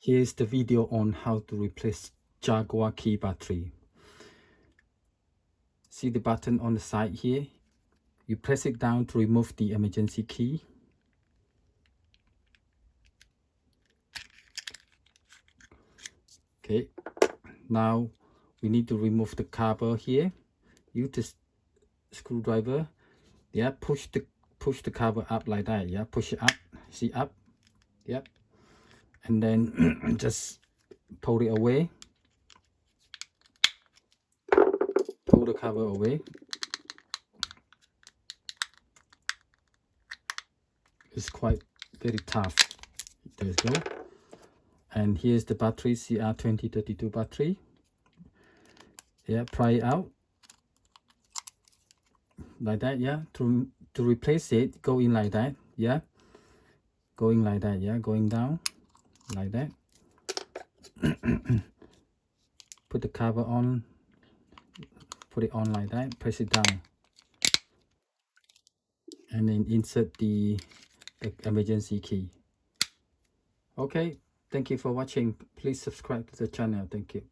Here's the video on how to replace Jaguar key battery. See the button on the side here? You press it down to remove the emergency key. Okay, now we need to remove the cover here. Use the screwdriver. Yeah, push the cover up like that. Yeah, push it up. See, up. Yep. And then just pull it away. Pull the cover away. It's quite very tough. There you go. And here's the battery, CR2032 battery. Yeah, pry it out like that. Yeah, to replace it, go in like that. Yeah, going like that. Yeah, going down like that. Put the cover on, put it on like that, press it down, and then insert the emergency key. Okay, thank you for watching. Please subscribe to the channel. Thank you.